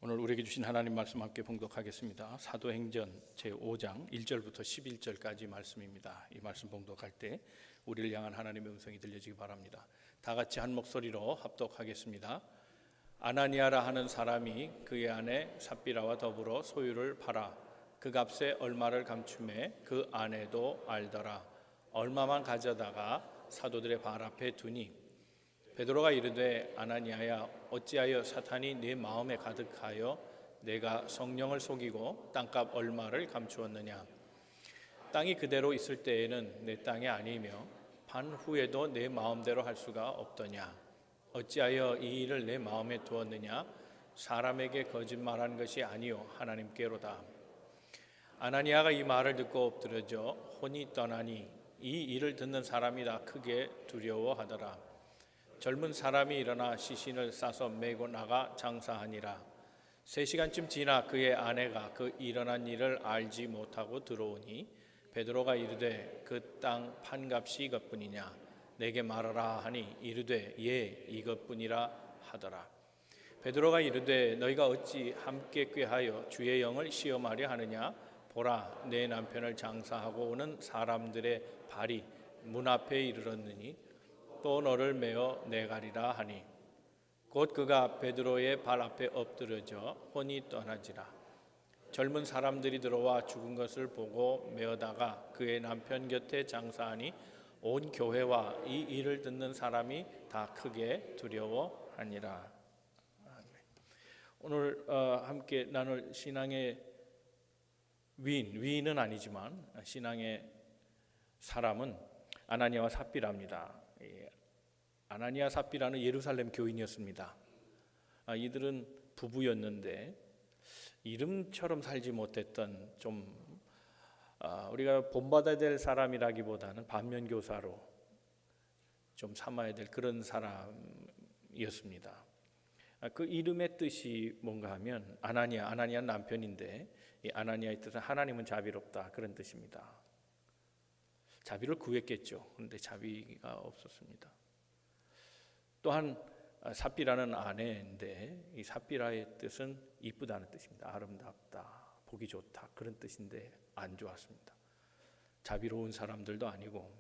오늘 우리에게 주신 하나님 말씀 함께 봉독하겠습니다. 사도행전 제5장 1절부터 11절까지 말씀입니다. 이 말씀 봉독할 때 우리를 향한 하나님의 음성이 들려지기 바랍니다. 다 같이 한 목소리로 합독하겠습니다. 아나니아라 하는 사람이 그의 아내 삽비라와 더불어 소유를 팔아 그 값에 얼마를 감추매 그 아내도 알더라. 얼마만 가져다가 사도들의 발 앞에 두니 베드로가 이르되 아나니아야 어찌하여 사탄이 네 마음에 가득하여 내가 성령을 속이고 땅값 얼마를 감추었느냐. 땅이 그대로 있을 때에는 내 땅이 아니며 반 후에도 내 마음대로 할 수가 없더냐. 어찌하여 이 일을 내 마음에 두었느냐. 사람에게 거짓말한 것이 아니요 하나님께로다. 아나니아가 이 말을 듣고 엎드러져 혼이 떠나니 이 일을 듣는 사람이 다 크게 두려워하더라. 젊은 사람이 일어나 시신을 싸서 메고 나가 장사하니라. 3시간쯤 지나 그의 아내가 그 일어난 일을 알지 못하고 들어오니 베드로가 이르되 그 땅 판값이 이것뿐이냐. 내게 말하라 하니 이르되 예 이것뿐이라 하더라. 베드로가 이르되 너희가 어찌 함께 꾀하여 주의 영을 시험하려 하느냐. 보라 내 남편을 장사하고 오는 사람들의 발이 문 앞에 이르렀느니 또 너를 메어 내가리라 하니 곧 그가 베드로의 발 앞에 엎드러져 혼이 떠나지라. 젊은 사람들이 들어와 죽은 것을 보고 메어다가 그의 남편 곁에 장사하니 온 교회와 이 일을 듣는 사람이 다 크게 두려워하니라. 오늘 함께 나눌 신앙의 위인은 아니지만 신앙의 사람은 아나니아와 삽비라입니다. 아나니아 삽비라는 예루살렘 교인이었습니다. 이들은 부부였는데 이름처럼 살지 못했던 좀 우리가 본받아야 될 사람이라기보다는 반면교사로 좀 삼아야 될 그런 사람이었습니다. 그 이름의 뜻이 뭔가 하면 아나니아는 남편인데 이 아나니아의 뜻은 하나님은 자비롭다 그런 뜻입니다. 자비를 구했겠죠. 그런데 자비가 없었습니다. 또한 삽비라는 아내인데 이 삽비라의 뜻은 이쁘다는 뜻입니다. 아름답다, 보기 좋다 그런 뜻인데 안 좋았습니다. 자비로운 사람들도 아니고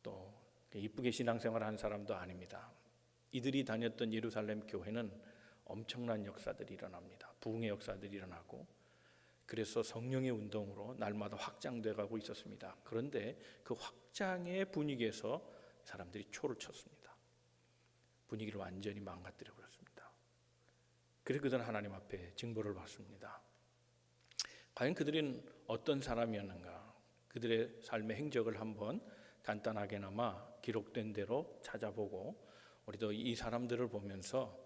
또 이쁘게 신앙생활한 사람도 아닙니다. 이들이 다녔던 예루살렘 교회는 엄청난 역사들이 일어납니다. 부흥의 역사들이 일어나고 그래서 성령의 운동으로 날마다 확장돼 가고 있었습니다. 그런데 그 확장의 분위기에서 사람들이 초를 쳤습니다. 분위기를 완전히 망가뜨려 버렸습니다. 그래서 그들은 하나님 앞에 징벌을 받습니다. 과연 그들은 어떤 사람이었는가? 그들의 삶의 행적을 한번 간단하게나마 기록된 대로 찾아보고 우리도 이 사람들을 보면서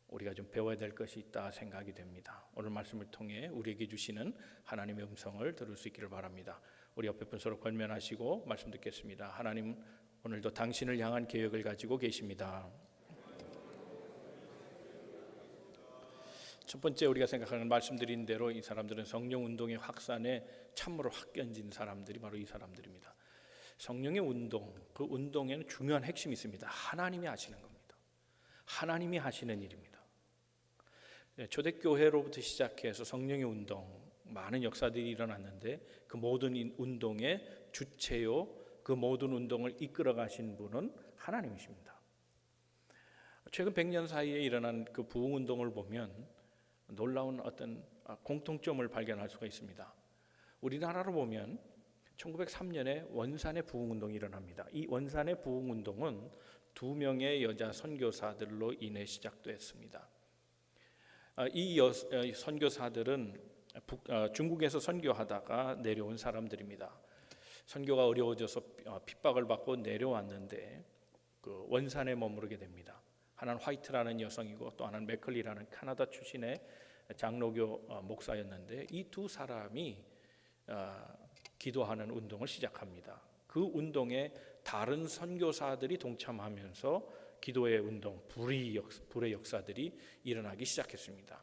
우리가 좀 배워야 될 것이 있다 생각이 됩니다. 오늘 말씀을 통해 우리에게 주시는 하나님의 음성을 들을 수 있기를 바랍니다. 우리 옆에 분 서로 권면하시고 말씀 듣겠습니다. 하나님 오늘도 당신을 향한 계획을 가지고 계십니다. 첫 번째 우리가 생각하는 말씀드린 대로 이 사람들은 성령 운동의 확산에 참으로 확견진 사람들이 바로 이 사람들입니다. 성령의 운동, 그 운동에는 중요한 핵심이 있습니다. 하나님이 하시는 겁니다. 하나님이 하시는 일입니다. 초대교회로부터 시작해서 성령의 운동, 많은 역사들이 일어났는데 그 모든 운동의 주체요, 그 모든 운동을 이끌어 가신 분은 하나님이십니다. 최근 100년 사이에 일어난 그 부흥운동을 보면 놀라운 어떤 공통점을 발견할 수가 있습니다. 우리나라로 보면 1903년에 원산의 부흥운동이 일어납니다. 이 원산의 부흥운동은 2명의 여자 선교사들로 인해 시작됐습니다. 이 선교사들은 중국에서 선교하다가 내려온 사람들입니다. 선교가 어려워져서 핍박을 받고 내려왔는데 그 원산에 머무르게 됩니다. 하나는 화이트라는 여성이고 또 하나는 맥컬리라는 카나다 출신의 장로교 목사였는데 이 두 사람이 기도하는 운동을 시작합니다. 그 운동에 다른 선교사들이 동참하면서 기도의 운동, 불의 역사들이 일어나기 시작했습니다.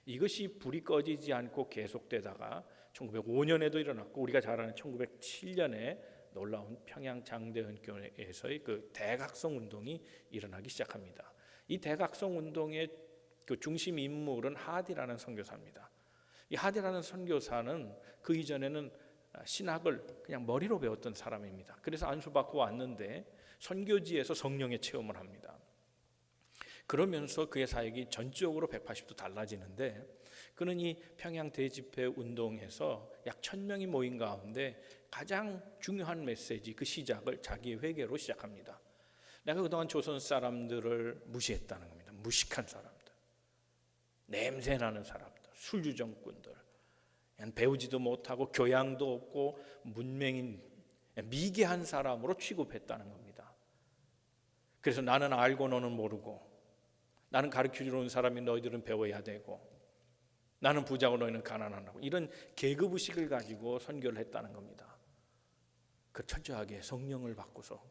이것이 불이 꺼지지 않고 계속되다가 1905년에도 일어났고 우리가 잘 아는 1907년에 놀라운 평양 장대헌교회에서의 그 대각성 운동이 일어나기 시작합니다. 이 대각성 운동의 그 중심 인물은 하디라는 선교사입니다. 이 하디라는 선교사는 그 이전에는 신학을 그냥 머리로 배웠던 사람입니다. 그래서 안수받고 왔는데 선교지에서 성령의 체험을 합니다. 그러면서 그의 사역이 전적으로 180도 달라지는데, 그는 이 평양 대집회 운동에서 약 1000명이 모인 가운데 가장 중요한 메시지, 그 시작을 자기의 회개로 시작합니다. 내가 그동안 조선 사람들을 무시했다는 겁니다. 무식한 사람들, 냄새나는 사람들, 술주정꾼들, 배우지도 못하고 교양도 없고 문맹인 미개한 사람으로 취급했다는 겁니다. 그래서 나는 알고 너는 모르고, 나는 가르쳐주러 온 사람이 너희들은 배워야 되고, 나는 부자고 너희는 가난하다고, 이런 계급의식을 가지고 선교를 했다는 겁니다. 그 철저하게 성령을 받고서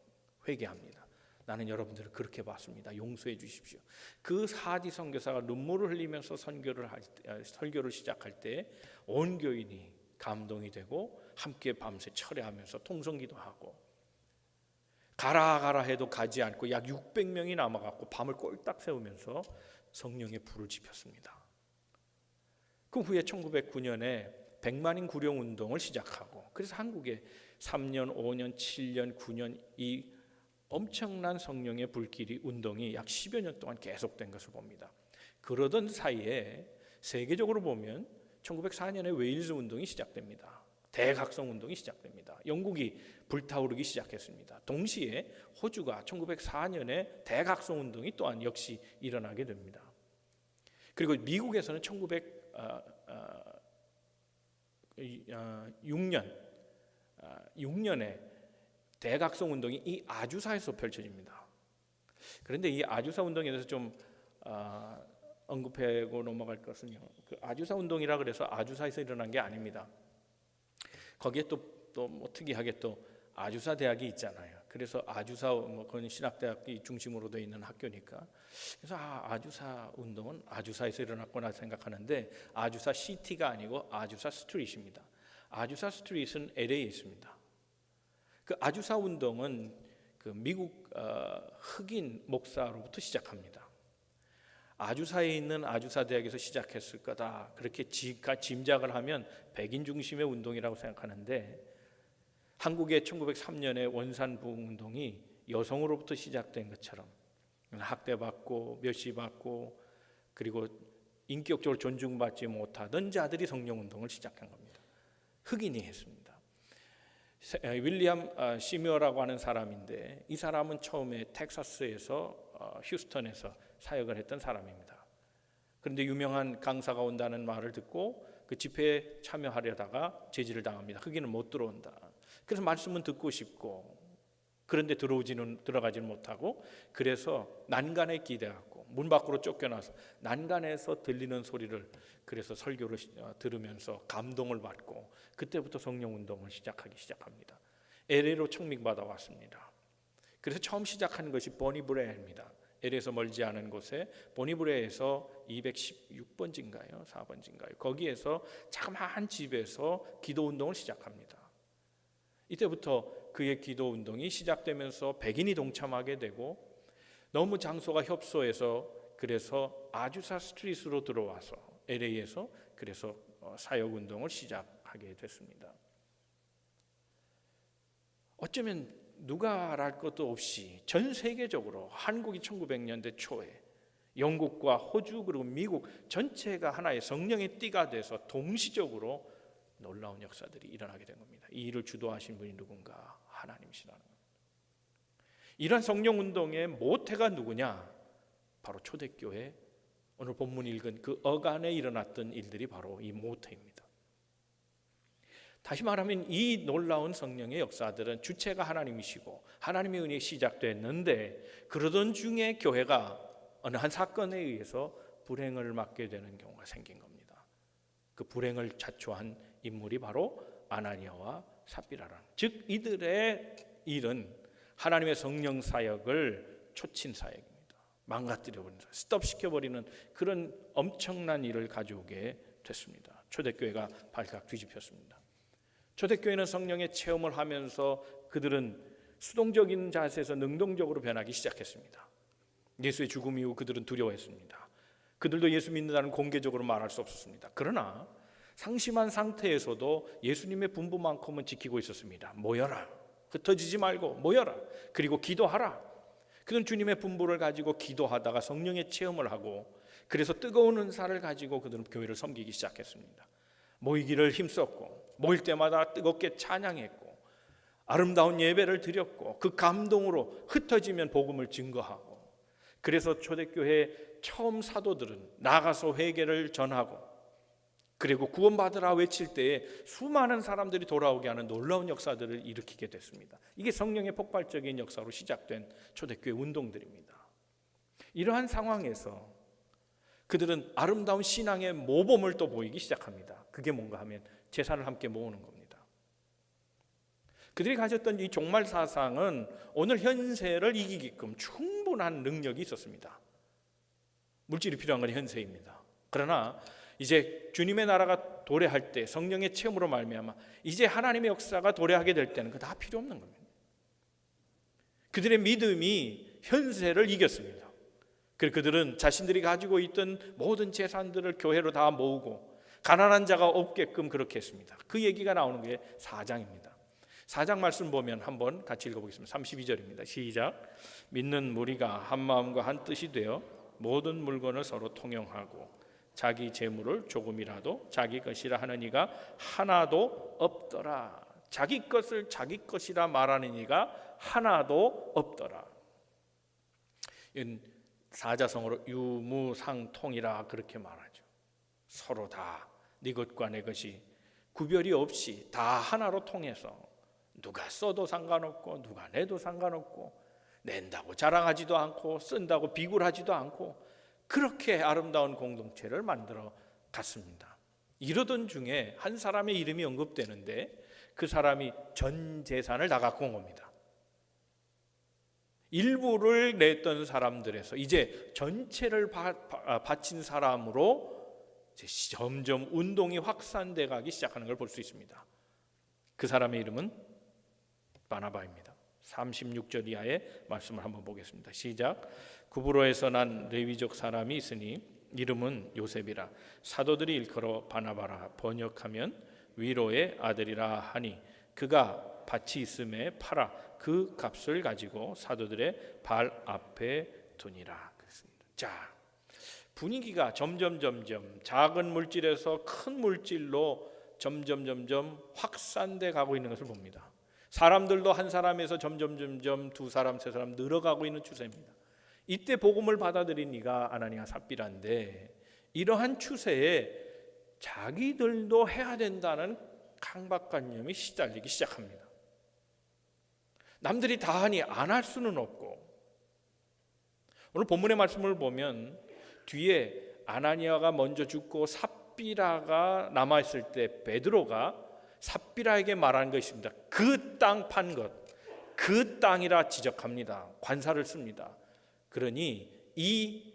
회개합니다. 나는 여러분들을 그렇게 봤습니다. 용서해 주십시오. 그 하디 선교사가 눈물을 흘리면서 설교를 시작할 때 온 교인이 감동이 되고 함께 밤새 철회하면서 통성기도하고, 가라 해도 가지 않고 약 600명이 남아갖고 밤을 꼴딱 새우면서 성령의 불을 지폈습니다. 그 후에 1909년에 100만인 구령운동을 시작하고, 그래서 한국에 3년, 5년, 7년, 9년 이 엄청난 성령의 불길이 운동이 약 10여 년 동안 계속된 것을 봅니다. 그러던 사이에 세계적으로 보면 1904년에 웨일즈 운동이 시작됩니다. 대각성 운동이 시작됩니다. 영국이 불타오르기 시작했습니다. 동시에 호주가 1904년에 대각성 운동이 또한 역시 일어나게 됩니다. 그리고 미국에서는 1906년에 대각성 운동이 이 아주사에서 펼쳐집니다. 그런데 이 아주사 운동에 대해서 좀 언급하고 넘어갈 것은요, 그 아주사 운동이라 그래서 아주사에서 일어난 게 아닙니다. 거기에 또 뭐 특이하게 또 아주사 대학이 있잖아요. 그래서 아주사 그건 신학대학이 중심으로 되어 있는 학교니까, 그래서 아주사 운동은 아주사에서 일어났구나 생각하는데, 아주사 시티가 아니고 아주사 스트릿입니다. 아주사 스트릿은 LA에 있습니다. 그 아주사 운동은 그 미국 흑인 목사로부터 시작합니다. 아주사에 있는 아주사 대학에서 시작했을 거다, 그렇게 짐작을 하면 백인 중심의 운동이라고 생각하는데, 한국의 1903년에 원산부흥 운동이 여성으로부터 시작된 것처럼 학대받고 멸시받고 그리고 인격적으로 존중받지 못하던 자들이 성령운동을 시작한 겁니다. 흑인이 했습니다. 윌리엄 시뮤어라고 하는 사람인데, 이 사람은 처음에 텍사스에서 휴스턴에서 사역을 했던 사람입니다. 그런데 유명한 강사가 온다는 말을 듣고 그 집회에 참여하려다가 제지를 당합니다. 흑인은 못 들어온다. 그래서 말씀은 듣고 싶고, 그런데 들어가지는 못하고, 그래서 난간에 기대갖고 문 밖으로 쫓겨나서 난간에서 들리는 소리를, 그래서 설교를 들으면서 감동을 받고, 그때부터 성령운동을 시작합니다. LA로 청빙받아 왔습니다. 그래서 처음 시작한 것이 보니브레입니다. LA에서 멀지 않은 곳에 보니브레에서 216번지인가요? 4번지인가요? 거기에서 자그마한 집에서 기도운동을 시작합니다. 이때부터 그의 기도운동이 시작되면서 백인이 동참하게 되고, 너무 장소가 협소해서 그래서 아주사 스트릿으로 들어와서 LA에서 그래서 사역운동을 시작하게 됐습니다. 어쩌면 누가 알 것도 없이 전 세계적으로 한국이 1900년대 초에 영국과 호주 그리고 미국 전체가 하나의 성령의 띠가 돼서 동시적으로 놀라운 역사들이 일어나게 된 겁니다. 이 일을 주도하신 분이 누군가? 하나님이시라는 겁니다. 이런 성령운동의 모태가 누구냐? 바로 초대교회, 오늘 본문 읽은 그 어간에 일어났던 일들이 바로 이 모태입니다. 다시 말하면 이 놀라운 성령의 역사들은 주체가 하나님이시고 하나님의 은혜가 시작됐는데, 그러던 중에 교회가 어느 한 사건에 의해서 불행을 맞게 되는 경우가 생긴 겁니다. 그 불행을 자초한 인물이 바로 아나니아와 삽비라라는, 즉 이들의 일은 하나님의 성령 사역을 초친 사역입니다. 망가뜨려버리는, 스톱시켜버리는 그런 엄청난 일을 가져오게 됐습니다. 초대교회가 발칵 뒤집혔습니다. 초대교회는 성령의 체험을 하면서 그들은 수동적인 자세에서 능동적으로 변하기 시작했습니다. 예수의 죽음 이후 그들은 두려워했습니다. 그들도 예수 믿는다는 공개적으로 말할 수 없었습니다. 그러나 상심한 상태에서도 예수님의 분부만큼은 지키고 있었습니다. 모여라, 흩어지지 말고 모여라, 그리고 기도하라. 그는 주님의 분부를 가지고 기도하다가 성령의 체험을 하고, 그래서 뜨거운 은사를 가지고 그들은 교회를 섬기기 시작했습니다. 모이기를 힘썼고, 모일 때마다 뜨겁게 찬양했고, 아름다운 예배를 드렸고, 그 감동으로 흩어지면 복음을 증거하고, 그래서 초대교회 처음 사도들은 나가서 회개를 전하고, 그리고 구원받으라 외칠 때에 수많은 사람들이 돌아오게 하는 놀라운 역사들을 일으키게 됐습니다. 이게 성령의 폭발적인 역사로 시작된 초대교회 운동들입니다. 이러한 상황에서 그들은 아름다운 신앙의 모범을 또 보이기 시작합니다. 그게 뭔가 하면 제사를 함께 모으는 겁니다. 그들이 가졌던 이 종말 사상은 오늘 현세를 이기게끔 충분한 능력이 있었습니다. 물질이 필요한 건 현세입니다. 그러나 이제 주님의 나라가 도래할 때, 성령의 체험으로 말미암아 이제 하나님의 역사가 도래하게 될 때는 그거 다 필요 없는 겁니다. 그들의 믿음이 현세를 이겼습니다. 그래서 그들은 자신들이 가지고 있던 모든 재산들을 교회로 다 모으고 가난한 자가 없게끔 그렇게 했습니다. 그 얘기가 나오는 게 4장입니다. 4장 말씀 보면 한번 같이 읽어보겠습니다. 32절입니다. 시작. 믿는 무리가 한 마음과 한 뜻이 되어 모든 물건을 서로 통용하고 자기 재물을 조금이라도 자기 것이라 하는 이가 하나도 없더라. 자기 것을 자기 것이라 말하는 이가 하나도 없더라. 이건 사자성어로 유무상통이라 그렇게 말하죠. 서로 다 네 것과 내 것이 구별이 없이 다 하나로 통해서 누가 써도 상관없고 누가 내도 상관없고 낸다고 자랑하지도 않고 쓴다고 비굴하지도 않고 그렇게 아름다운 공동체를 만들어 갔습니다. 이러던 중에 한 사람의 이름이 언급되는데 그 사람이 전 재산을 다 갖고 온 겁니다. 일부를 냈던 사람들에서 이제 전체를 바친 사람으로 이제 점점 운동이 확산돼 가기 시작하는 걸 볼 수 있습니다. 그 사람의 이름은 바나바입니다. 36절 이하의 말씀을 한번 보겠습니다. 시작. 구브로에서 난 레위족 사람이 있으니 이름은 요셉이라. 사도들이 일컬어 바나바라. 번역하면 위로의 아들이라 하니 그가 밭이 있음에 팔아 그 값을 가지고 사도들의 발 앞에 두니라. 그랬습니다. 자, 분위기가 점점 작은 물질에서 큰 물질로 점점 확산돼 가고 있는 것을 봅니다. 사람들도 한 사람에서 점점 두 사람, 세 사람 늘어가고 있는 추세입니다. 이때 복음을 받아들인 이가 아나니아 삽비라인데 이러한 추세에 자기들도 해야 된다는 강박관념이 시달리기 시작합니다. 남들이 다 하니 안 할 수는 없고, 오늘 본문의 말씀을 보면 뒤에 아나니아가 먼저 죽고 삽비라가 남아있을 때 베드로가 삽비라에게 말한 것입니다. 그 땅 판 것, 그 땅이라 지적합니다. 관사를 씁니다. 그러니 이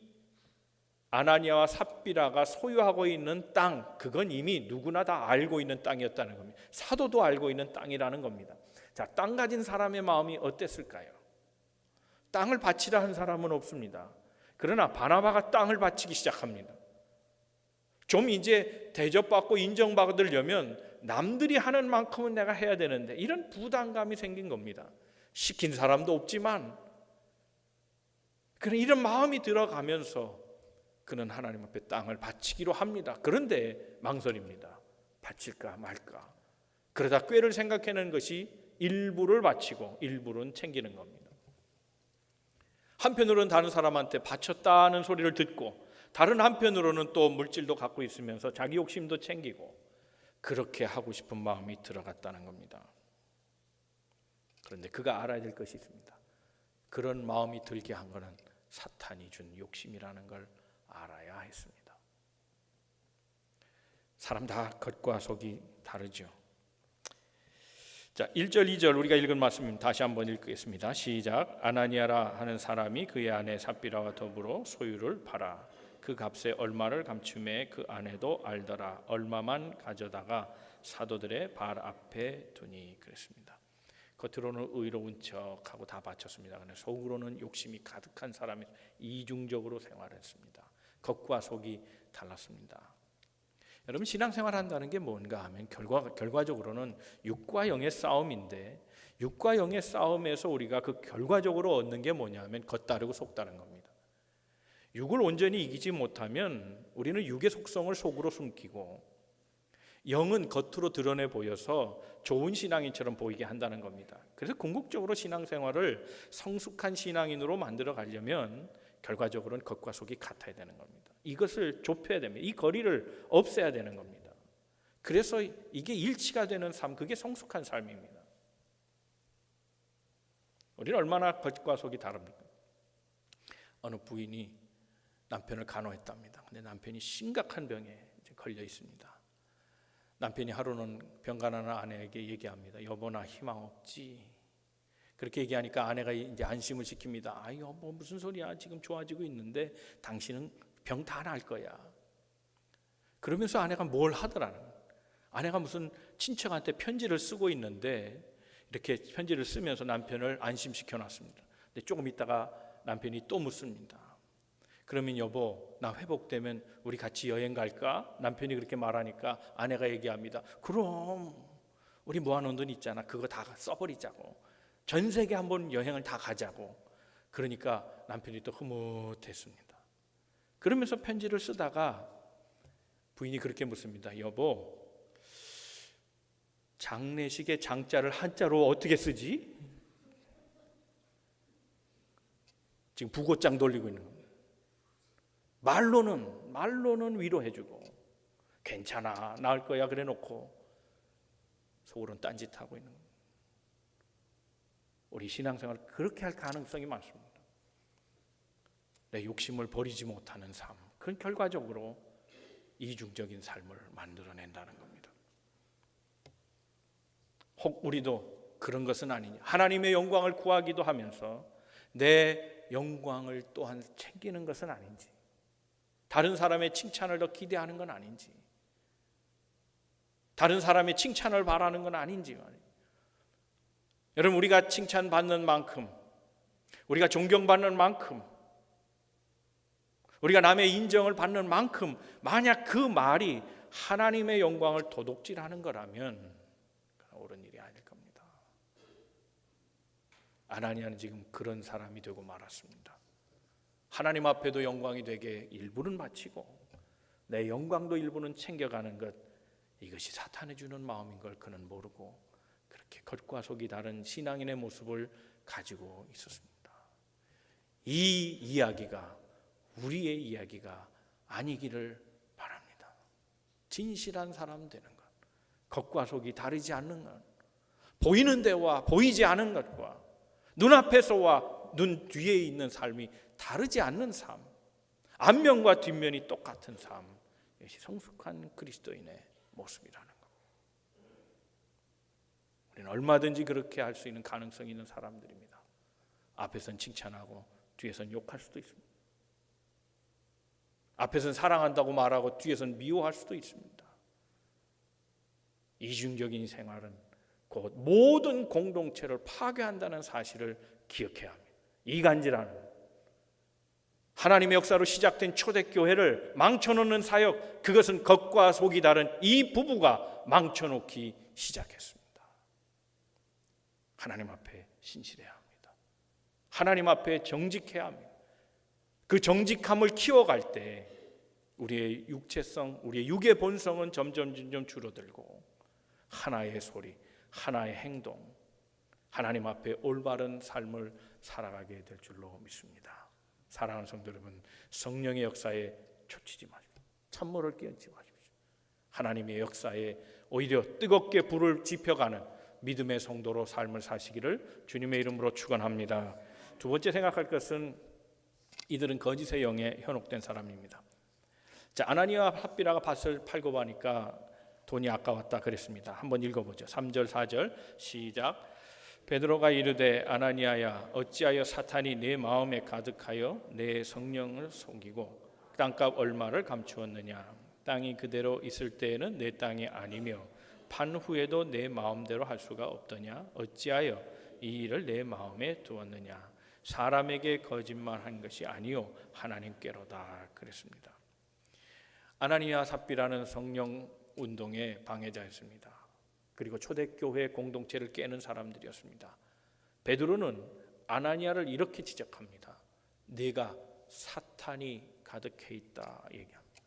아나니아와 삽비라가 소유하고 있는 땅, 그건 이미 누구나 다 알고 있는 땅이었다는 겁니다. 사도도 알고 있는 땅이라는 겁니다. 자, 땅 가진 사람의 마음이 어땠을까요? 땅을 바치라 한 사람은 없습니다. 그러나 바나바가 땅을 바치기 시작합니다. 좀 이제 대접받고 인정받으려면 남들이 하는 만큼은 내가 해야 되는데 이런 부담감이 생긴 겁니다. 시킨 사람도 없지만 그런 이런 마음이 들어가면서 그는 하나님 앞에 땅을 바치기로 합니다. 그런데 망설입니다. 바칠까 말까. 그러다 꾀를 생각해내는 것이 일부를 바치고 일부는 챙기는 겁니다. 한편으로는 다른 사람한테 바쳤다는 소리를 듣고 다른 한편으로는 또 물질도 갖고 있으면서 자기 욕심도 챙기고 그렇게 하고 싶은 마음이 들어갔다는 겁니다. 그런데 그가 알아야 될 것이 있습니다. 그런 마음이 들게 한 것은 사탄이 준 욕심이라는 걸 알아야 했습니다. 사람 다 겉과 속이 다르죠. 자, 1절 2절 우리가 읽은 말씀 다시 한번 읽겠습니다. 시작. 아나니아라 하는 사람이 그의 아내 삽비라와 더불어 소유를 팔아 그 값에 얼마를 감춤해 그 아내도 알더라. 얼마만 가져다가 사도들의 발 앞에 두니. 그랬습니다. 겉으로는 의로운 척하고 다 바쳤습니다. 그런데 속으로는 욕심이 가득한 사람이 이중적으로 생활했습니다. 겉과 속이 달랐습니다. 여러분, 신앙생활 한다는 게 뭔가 하면 결과적으로는 육과 영의 싸움인데, 육과 영의 싸움에서 우리가 그 결과적으로 얻는 게 뭐냐 하면 겉다르고 속다른 겁니다. 육을 온전히 이기지 못하면 우리는 육의 속성을 속으로 숨기고, 영은 겉으로 드러내 보여서 좋은 신앙인처럼 보이게 한다는 겁니다. 그래서 궁극적으로 신앙생활을 성숙한 신앙인으로 만들어 가려면 결과적으로는 겉과 속이 같아야 되는 겁니다. 이것을 좁혀야 됩니다. 이 거리를 없애야 되는 겁니다. 그래서 이게 일치가 되는 삶, 그게 성숙한 삶입니다. 우리는 얼마나 겉과 속이 다릅니까? 어느 부인이 남편을 간호했답니다. 근데 남편이 심각한 병에 걸려 있습니다. 남편이 하루는 병간호하는 아내에게 얘기합니다. 여보, 나 희망 없지. 그렇게 얘기하니까 아내가 이제 안심을 시킵니다. 아, 여보, 무슨 소리야? 지금 좋아지고 있는데 당신은 병 다 날 거야. 그러면서 아내가 뭘 하더라는 거예요. 아내가 무슨 친척한테 편지를 쓰고 있는데 이렇게 편지를 쓰면서 남편을 안심시켜 놨습니다. 근데 조금 있다가 남편이 또 묻습니다. 그러면 여보, 나 회복되면 우리 같이 여행 갈까? 남편이 그렇게 말하니까 아내가 얘기합니다. 그럼 우리 모아놓은 돈 있잖아. 그거 다 써버리자고. 전 세계 한번 여행을 다 가자고. 그러니까 남편이 또 흐뭇했습니다. 그러면서 편지를 쓰다가 부인이 그렇게 묻습니다. 여보, 장례식에 장자를 한자로 어떻게 쓰지? 지금 부고장 돌리고 있는 겁니다. 말로는 위로해주고 괜찮아, 나을 거야 그래 놓고 속으로는 딴짓하고 있는 겁니다. 우리 신앙생활 그렇게 할 가능성이 많습니다. 내 욕심을 버리지 못하는 삶, 그건 결과적으로 이중적인 삶을 만들어낸다는 겁니다. 혹 우리도 그런 것은 아니냐, 하나님의 영광을 구하기도 하면서 내 영광을 또한 챙기는 것은 아닌지, 다른 사람의 칭찬을 더 기대하는 건 아닌지, 다른 사람의 칭찬을 바라는 건 아닌지 말이에요. 여러분, 우리가 칭찬받는 만큼, 우리가 존경받는 만큼, 우리가 남의 인정을 받는 만큼 만약 그 말이 하나님의 영광을 도둑질하는 거라면 옳은 일이 아닐 겁니다. 아나니아는 지금 그런 사람이 되고 말았습니다. 하나님 앞에도 영광이 되게 일부는 바치고 내 영광도 일부는 챙겨가는 것, 이것이 사탄이 주는 마음인 걸 그는 모르고 그렇게 겉과 속이 다른 신앙인의 모습을 가지고 있었습니다. 이 이야기가 우리의 이야기가 아니기를 바랍니다. 진실한 사람 되는 것, 겉과 속이 다르지 않는 것, 보이는 데와 보이지 않은 것과 눈앞에서와 눈 뒤에 있는 삶이 다르지 않는 삶, 앞면과 뒷면이 똑같은 삶, 이것이 성숙한 그리스도인의 모습이라는 것. 우리는 얼마든지 그렇게 할 수 있는 가능성이 있는 사람들입니다. 앞에서는 칭찬하고 뒤에서는 욕할 수도 있습니다. 앞에서는 사랑한다고 말하고 뒤에서는 미워할 수도 있습니다. 이중적인 생활은 곧 모든 공동체를 파괴한다는 사실을 기억해야 합니다. 이간질하는 하나님의 역사로 시작된 초대교회를 망쳐놓는 사역, 그것은 겉과 속이 다른 이 부부가 망쳐놓기 시작했습니다. 하나님 앞에 신실해야 합니다. 하나님 앞에 정직해야 합니다. 그 정직함을 키워갈 때 우리의 육체성, 우리의 육의 본성은 점점 줄어들고 하나의 소리, 하나의 행동, 하나님 앞에 올바른 삶을 살아가게 될 줄로 믿습니다. 사랑하는 성도 여러분, 성령의 역사에 초치지 마십시오. 찬물을 끼얹지 마십시오. 하나님의 역사에 오히려 뜨겁게 불을 지펴가는 믿음의 성도로 삶을 사시기를 주님의 이름으로 축원합니다. 두 번째 생각할 것은 이들은 거짓의 영에 현혹된 사람입니다. 자, 아나니아와 삽비라가 밭을 팔고 보니까 돈이 아까웠다 그랬습니다. 한번 읽어보죠. 3절 4절 시작. 베드로가 이르되 아나니아야, 어찌하여 사탄이 내 마음에 가득하여 내 성령을 속이고 땅값 얼마를 감추었느냐. 땅이 그대로 있을 때에는 내 땅이 아니며 판 후에도 내 마음대로 할 수가 없더냐. 어찌하여 이 일을 내 마음에 두었느냐. 사람에게 거짓말한 것이 아니요 하나님께로다 그랬습니다. 아나니아 삽비라는 성령 운동의 방해자였습니다. 그리고 초대교회 공동체를 깨는 사람들이었습니다. 베드로는 아나니아를 이렇게 지적합니다. 네가 사탄이 가득해 있다 얘기합니다.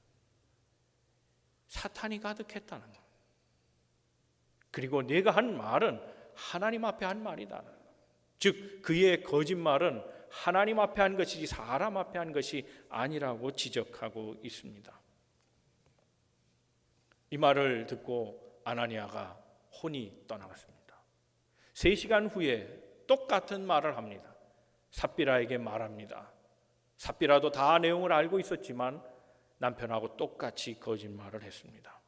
사탄이 가득했다는 것. 그리고 네가 한 말은 하나님 앞에 한 말이다. 즉 그의 거짓말은 하나님 앞에 한 것이지 사람 앞에 한 것이 아니라고 지적하고 있습니다. 이 말을 듣고 아나니아가 혼이 떠나갔습니다. 3시간 후에 똑같은 말을 합니다. 삽비라에게 말합니다. 삽비라도 다 내용을 알고 있었지만 남편하고 똑같이 거짓말을 했습니다.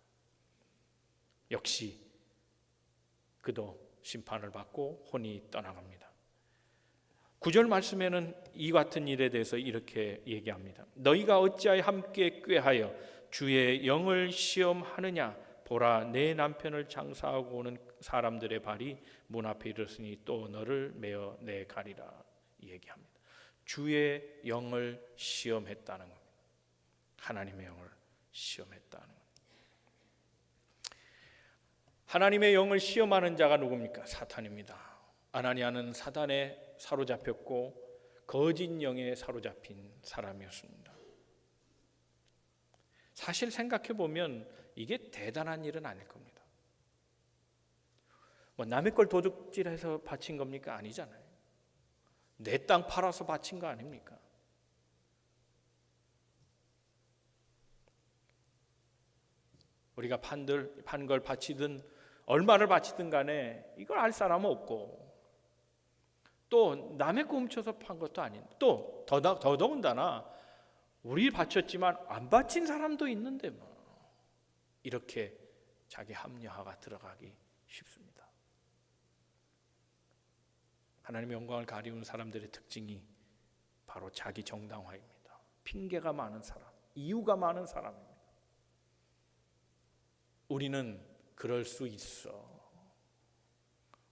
역시 그도 심판을 받고 혼이 떠나갑니다. 9절 말씀에는 이 같은 일에 대해서 이렇게 얘기합니다. 너희가 어찌하여 함께 꾀하여 주의 영을 시험하느냐. 보라, 내 남편을 장사하고 오는 사람들의 발이 문 앞에 이르렀으니 또 너를 메어 내가리라 얘기합니다. 주의 영을 시험했다는 겁니다. 하나님의 영을 시험했다는 겁니다. 하나님의 영을 시험하는 자가 누굽니까? 사탄입니다. 아나니아는 사단에 사로잡혔고 거짓 영에 사로잡힌 사람이었습니다. 사실 생각해 보면 이게 대단한 일은 아닐 겁니다. 남의 걸 도둑질해서 바친 겁니까? 아니잖아요. 내 땅 팔아서 바친 거 아닙니까? 우리가 판 걸 바치든 얼마를 바치든 간에 이걸 알 사람은 없고, 또 남의 거 훔쳐서 판 것도 아닌데, 또 더더군다나 우리 바쳤지만 안 바친 사람도 있는데 이렇게 자기 합리화가 들어가기 쉽습니다. 하나님의 영광을 가리우는 사람들의 특징이 바로 자기 정당화입니다. 핑계가 많은 사람, 이유가 많은 사람입니다. 우리는 그럴 수 있어.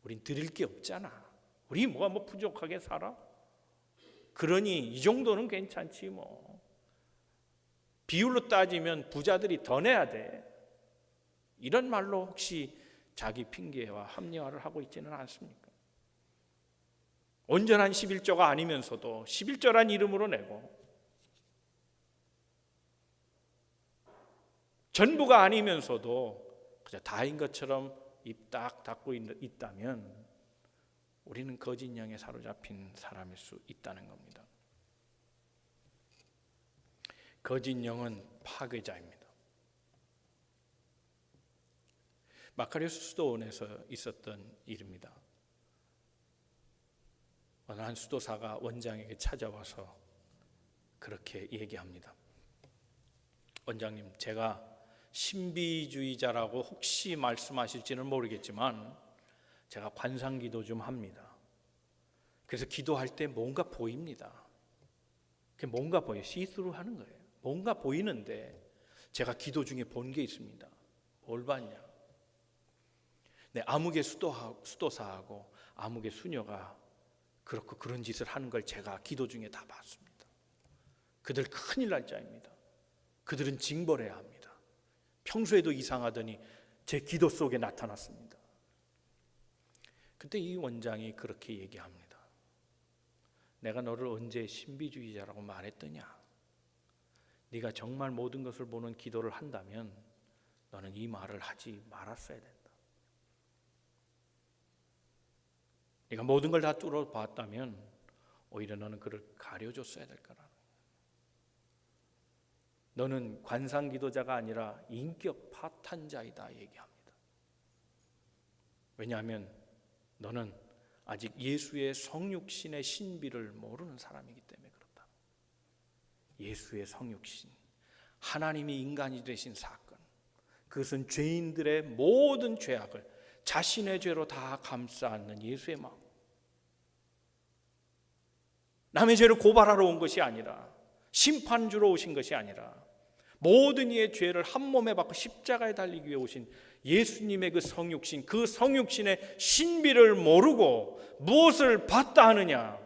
우린 드릴 게 없잖아. 우리 뭐가 부족하게 살아? 그러니 이 정도는 괜찮지 뭐. 비율로 따지면 부자들이 더 내야 돼. 이런 말로 혹시 자기 핑계와 합리화를 하고 있지는 않습니까? 온전한 11조가 아니면서도 11조란 이름으로 내고, 전부가 아니면서도 그저 다인 것처럼 입 딱 닫고 있다면 우리는 거짓 영에 사로잡힌 사람일 수 있다는 겁니다. 거짓 영은 파괴자입니다. 마카리오스 수도원에서 있었던 일입니다. 어느 한 수도사가 원장에게 찾아와서 그렇게 얘기합니다. 원장님, 제가 신비주의자라고 혹시 말씀하실지는 모르겠지만 제가 관상기도 좀 합니다. 그래서 기도할 때 뭔가 보입니다. 그게 뭔가 보여요. 시스루 하는 거예요. 뭔가 보이는데 제가 기도 중에 본 게 있습니다. 뭘 봤냐? 네, 암흑의 수도사하고 암흑의 수녀가 그렇고 그런 짓을 하는 걸 제가 기도 중에 다 봤습니다. 그들 큰일 날 자입니다. 그들은 징벌해야 합니다. 평소에도 이상하더니 제 기도 속에 나타났습니다. 그때 이 원장이 그렇게 얘기합니다. 내가 너를 언제 신비주의자라고 말했더냐? 네가 정말 모든 것을 보는 기도를 한다면 너는 이 말을 하지 말았어야 된다. 네가 모든 걸 다 뚫어봤다면 오히려 너는 그를 가려줬어야 될 거라. 너는 관상기도자가 아니라 인격 파탄자이다 얘기합니다. 왜냐하면 너는 아직 예수의 성육신의 신비를 모르는 사람이기 때문에 그렇다. 예수의 성육신, 하나님이 인간이 되신 사건, 그것은 죄인들의 모든 죄악을 자신의 죄로 다 감싸 안는 예수의 마음. 남의 죄를 고발하러 온 것이 아니라, 심판주로 오신 것이 아니라, 모든 이의 죄를 한 몸에 받고 십자가에 달리기 위해 오신 예수님의 그 성육신, 그 성육신의 신비를 모르고 무엇을 봤다 하느냐?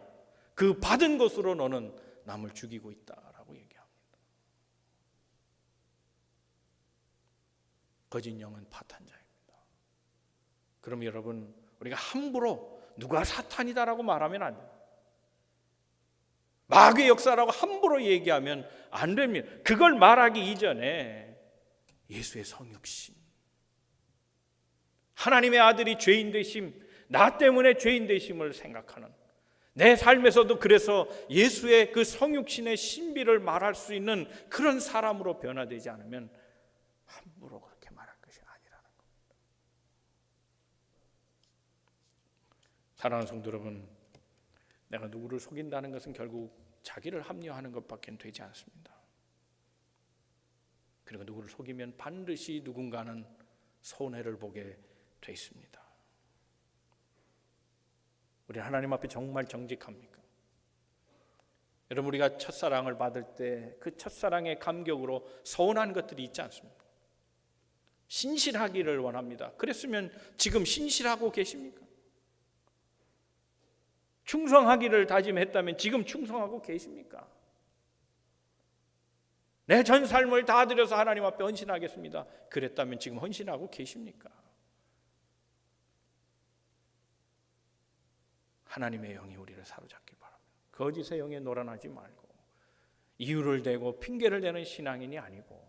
그 받은 것으로 너는 남을 죽이고 있다라고 얘기합니다. 거짓 영은 파탄자입니다. 그럼 여러분, 우리가 함부로 누가 사탄이다라고 말하면 안 돼요. 마귀의 역사라고 함부로 얘기하면 안 됩니다. 그걸 말하기 이전에 예수의 성육신, 하나님의 아들이 죄인 되심, 나 때문에 죄인 되심을 생각하는, 내 삶에서도 그래서 예수의 그 성육신의 신비를 말할 수 있는 그런 사람으로 변화되지 않으면 함부로 그렇게 말할 것이 아니라는 겁니다. 사랑하는 성도 여러분, 내가 누구를 속인다는 것은 결국 자기를 합리화하는 것밖에 되지 않습니다. 그리고 누구를 속이면 반드시 누군가는 손해를 보게 돼 있습니다. 우리 하나님 앞에 정말 정직합니까? 여러분, 우리가 첫사랑을 받을 때 그 첫사랑의 감격으로 서운한 것들이 있지 않습니까? 신실하기를 원합니다. 그랬으면 지금 신실하고 계십니까? 충성하기를 다짐했다면 지금 충성하고 계십니까? 내 전 삶을 다 드려서 하나님 앞에 헌신하겠습니다. 그랬다면 지금 헌신하고 계십니까? 하나님의 영이 우리를 사로잡길 바랍니다. 거짓의 영에 놀아나지 말고 이유를 대고 핑계를 대는 신앙인이 아니고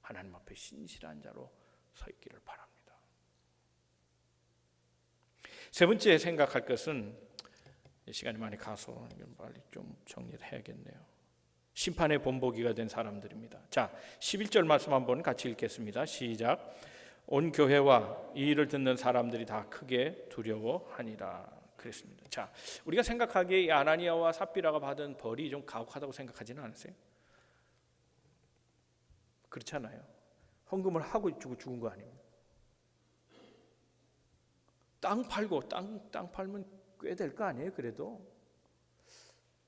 하나님 앞에 신실한 자로 서 있기를 바랍니다. 세 번째 생각할 것은, 시간이 많이 가서 빨리 좀 정리를 해야겠네요. 심판의 본보기가 된 사람들입니다. 자, 11절 말씀 한번 같이 읽겠습니다. 시작. 온 교회와 이 일을 듣는 사람들이 다 크게 두려워하니라 그랬습니다. 자, 우리가 생각하기에 이 아나니아와 삽비라가 받은 벌이 좀 가혹하다고 생각하지는 않으세요? 그렇잖아요. 헌금을 하고 죽은 거 아닙니까? 땅 팔고 땅 팔면 꽤 될 거 아니에요? 그래도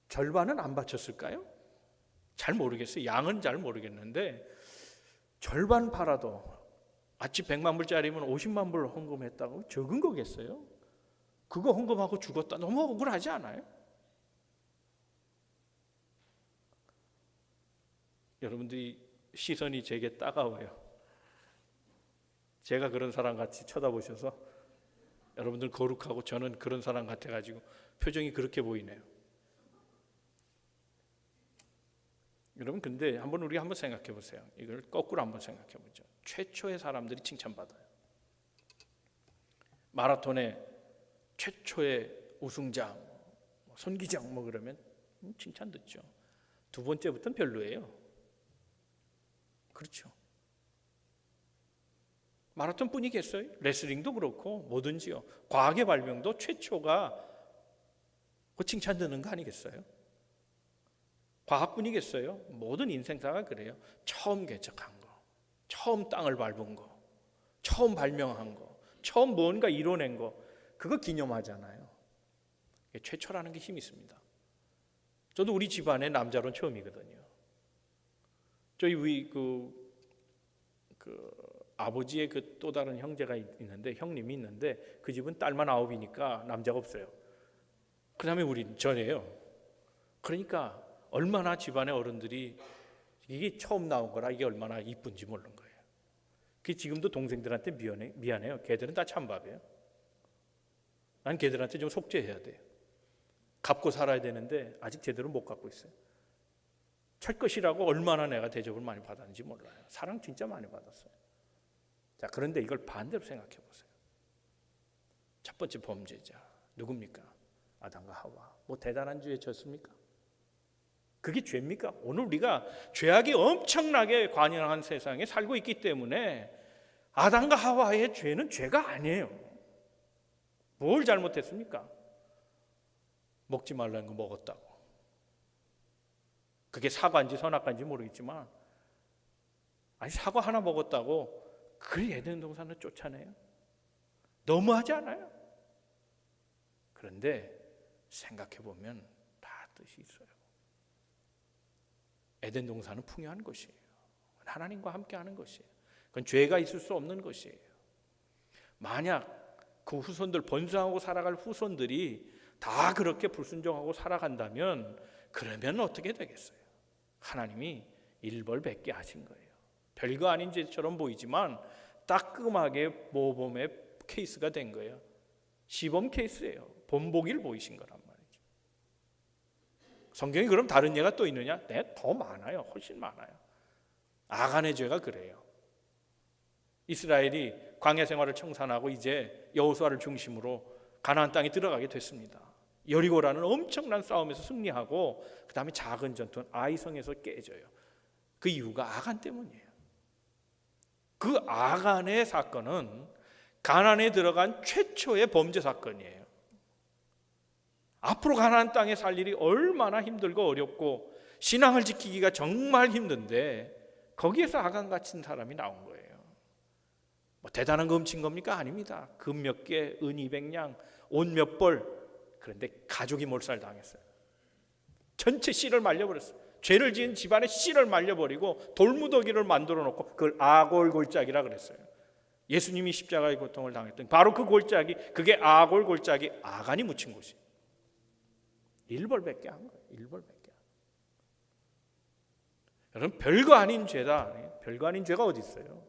절반은 안 바쳤을까요? 잘 모르겠어요. 양은 잘 모르겠는데 절반 팔아도 마치 100만 불짜리면 50만 불 헌금했다고 적은 거겠어요? 그거 헌금하고 죽었다. 너무 억울하지 않아요? 여러분들이 시선이 제게 따가워요. 제가 그런 사람 같이 쳐다보셔서 여러분들 거룩하고 저는 그런 사람 같아가지고 표정이 그렇게 보이네요. 여러분, 근데 우리 한번 생각해 보세요. 이걸 거꾸로 한번 생각해 보죠. 최초의 사람들이 칭찬받아요. 마라톤의 최초의 우승자, 손기장 그러면 칭찬 듣죠. 두 번째부터는 별로예요. 그렇죠. 마라톤뿐이겠어요? 레슬링도 그렇고 뭐든지요. 과학의 발명도 최초가 칭찬 듣는 거 아니겠어요? 과학뿐이겠어요? 모든 인생사가 그래요. 처음 개척한 거, 처음 땅을 밟은 거, 처음 발명한 거, 처음 뭔가 이뤄낸 거, 그거 기념하잖아요. 최초라는 게 힘이 있습니다. 저도 우리 집안의 남자로는 처음이거든요. 저희 아버지의 그 또 다른 형제가 있는데, 형님이 있는데 그 집은 딸만 9이니까 남자가 없어요. 그 다음에 우린 전이에요. 그러니까 얼마나 집안의 어른들이 이게 처음 나온 거라 이게 얼마나 이쁜지 모르는 거예요. 그게 지금도 동생들한테 미안해요. 걔들은 다 찬밥이에요. 난 걔들한테 좀 속죄해야 돼요. 갚고 살아야 되는데 아직 제대로 못 갚고 있어요. 철것이라고 얼마나 내가 대접을 많이 받았는지 몰라요. 사랑 진짜 많이 받았어요. 자, 그런데 이걸 반대로 생각해 보세요. 첫 번째 범죄자 누굽니까? 아담과 하와. 뭐 대단한 죄에 졌습니까? 그게 죄입니까? 오늘 우리가 죄악이 엄청나게 관영한 세상에 살고 있기 때문에 아담과 하와의 죄는 죄가 아니에요. 뭘 잘못했습니까? 먹지 말라는 거 먹었다고. 그게 사과인지 선악과인지 모르겠지만, 아니 사과 하나 먹었다고 그 에덴 동산을 쫓아내요? 너무하지 않아요? 그런데 생각해 보면 다 뜻이 있어요. 에덴 동산은 풍요한 것이에요. 하나님과 함께하는 것이에요. 그건 죄가 있을 수 없는 것이에요. 만약 그 후손들, 번성하고 살아갈 후손들이 다 그렇게 불순종하고 살아간다면 그러면 어떻게 되겠어요? 하나님이 일벌백계 하신 거예요. 별거 아닌 죄처럼 보이지만 따끔하게 모범의 케이스가 된 거예요. 시범 케이스예요. 본보기를 보이신 거란 말이죠. 성경이 그럼 다른 예가 또 있느냐? 네, 더 많아요. 훨씬 많아요. 아간의 죄가 그래요. 이스라엘이 광야 생활을 청산하고 이제 여호수아를 중심으로 가나안 땅에 들어가게 됐습니다. 여리고라는 엄청난 싸움에서 승리하고 그 다음에 작은 전투는 아이성에서 깨져요. 그 이유가 아간 때문이에요. 그 아간의 사건은 가나안에 들어간 최초의 범죄 사건이에요. 앞으로 가나안 땅에 살 일이 얼마나 힘들고 어렵고 신앙을 지키기가 정말 힘든데 거기에서 아간 같은 사람이 나온 거예요. 뭐 대단한 거 훔친 겁니까? 아닙니다. 금 몇 개, 은 200냥, 옷 몇 벌. 그런데 가족이 몰살당했어요. 전체 씨를 말려버렸어요. 죄를 지은 집안의 씨를 말려버리고 돌무더기를 만들어 놓고 그걸 아골 골짜기라 그랬어요. 예수님이 십자가의 고통을 당했던 바로 그 골짜기, 그게 아골 골짜기, 아간이 묻힌 곳이에요. 일벌백계 한 거예요. 일벌백계. 여러분, 별거 아닌 죄다. 별거 아닌 죄가 어디 있어요?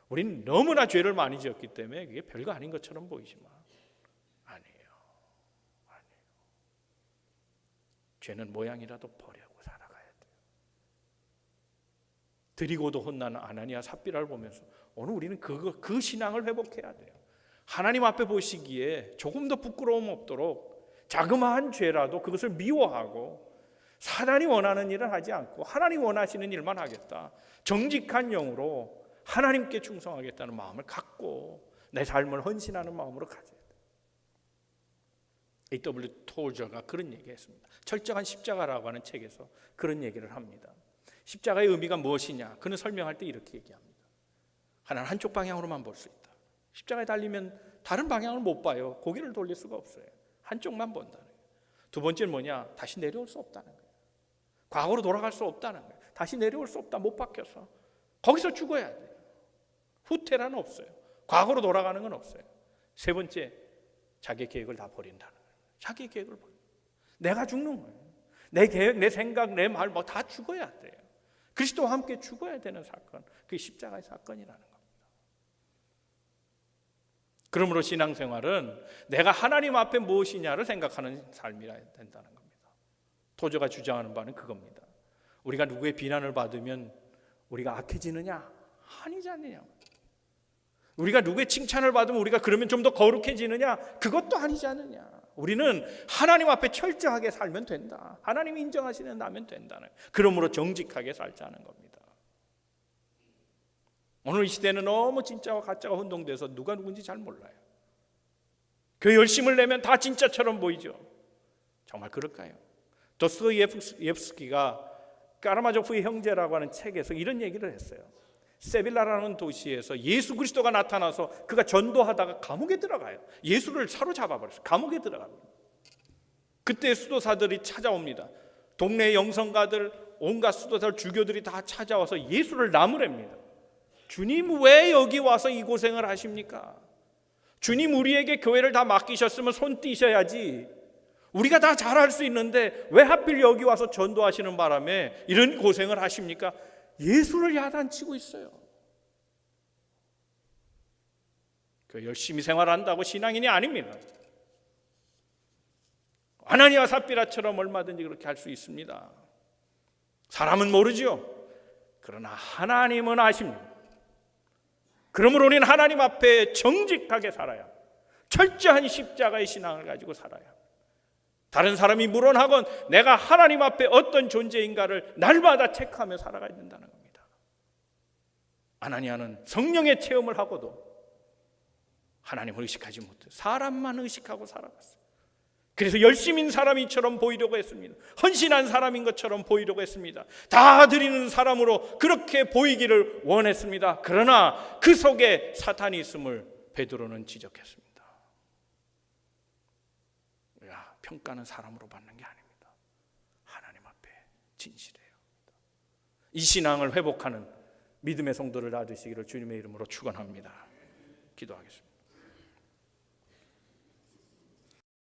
우리는 너무나 죄를 많이 지었기 때문에 그게 별거 아닌 것처럼 보이지만 아니에요. 죄는 모양이라도 버리고 살아가야 돼요. 드리고도 혼나는 아나니아 삽비라를 보면서 오늘 우리는 그 신앙을 회복해야 돼요. 하나님 앞에 보시기에 조금 더 부끄러움 없도록 자그마한 죄라도 그것을 미워하고 사단이 원하는 일을 하지 않고 하나님 원하시는 일만 하겠다. 정직한 영으로 하나님께 충성하겠다는 마음을 갖고 내 삶을 헌신하는 마음으로 가져야 돼요. A.W. 톨저가 그런 얘기했습니다. 철저한 십자가라고 하는 책에서 그런 얘기를 합니다. 십자가의 의미가 무엇이냐? 그는 설명할 때 이렇게 얘기합니다. 하나는 한쪽 방향으로만 볼 수 있다. 십자가에 달리면 다른 방향을 못 봐요. 고개를 돌릴 수가 없어요. 한쪽만 본다는 거예요. 두 번째는 뭐냐? 다시 내려올 수 없다는 거예요. 과거로 돌아갈 수 없다는 거예요. 다시 내려올 수 없다. 못 바뀌어서 거기서 죽어야 돼요. 후퇴란 없어요. 과거로 돌아가는 건 없어요. 세 번째, 자기 계획을 다 버린다는 거예요. 자기 계획을 버려. 내가 죽는 거예요. 내 계획, 내 생각, 내 말 뭐 다 죽어야 돼요. 그리스도와 함께 죽어야 되는 사건, 그게 십자가의 사건이라는 겁니다. 그러므로 신앙생활은 내가 하나님 앞에 무엇이냐를 생각하는 삶이라 된다는 겁니다. 토저가 주장하는 바는 그겁니다. 우리가 누구의 비난을 받으면 우리가 악해지느냐? 아니지 않느냐? 우리가 누구의 칭찬을 받으면 우리가 그러면 좀 더 거룩해지느냐? 그것도 아니지 않느냐? 우리는 하나님 앞에 철저하게 살면 된다. 하나님이 인정하시는 나면 된다는, 그러므로 정직하게 살자는 겁니다. 오늘 이 시대는 너무 진짜와 가짜가 혼동돼서 누가 누군지 잘 몰라요. 그 열심을 내면 다 진짜처럼 보이죠. 정말 그럴까요? 도스토옙스키가 까라마조프의 형제라고 하는 책에서 이런 얘기를 했어요. 세빌라라는 도시에서 예수 그리스도가 나타나서 그가 전도하다가 감옥에 들어가요. 예수를 사로잡아 버렸어요. 감옥에 들어갑니다. 그때 수도사들이 찾아옵니다. 동네 영성가들, 온갖 수도사들, 주교들이 다 찾아와서 예수를 나무랍니다. 주님, 왜 여기 와서 이 고생을 하십니까? 주님, 우리에게 교회를 다 맡기셨으면 손 띄셔야지. 우리가 다 잘할 수 있는데 왜 하필 여기 와서 전도하시는 바람에 이런 고생을 하십니까? 예수를 야단치고 있어요. 그 열심히 생활한다고 신앙인이 아닙니다. 아나니아 삽비라처럼 얼마든지 그렇게 할 수 있습니다. 사람은 모르죠. 그러나 하나님은 아십니다. 그러므로 우리는 하나님 앞에 정직하게 살아야, 철저한 십자가의 신앙을 가지고 살아야, 다른 사람이 물어나건 내가 하나님 앞에 어떤 존재인가를 날마다 체크하며 살아가야 된다는 겁니다. 아나니아는 성령의 체험을 하고도 하나님을 의식하지 못해 사람만 의식하고 살아갔어요. 그래서 열심인 사람이처럼 보이려고 했습니다. 헌신한 사람인 것처럼 보이려고 했습니다. 다 드리는 사람으로 그렇게 보이기를 원했습니다. 그러나 그 속에 사탄이 있음을 베드로는 지적했습니다. 평가는 사람으로 받는 게 아닙니다. 하나님 앞에 진실해요. 이 신앙을 회복하는 믿음의 성도를 낳으시기를 주님의 이름으로 축원합니다. 기도하겠습니다.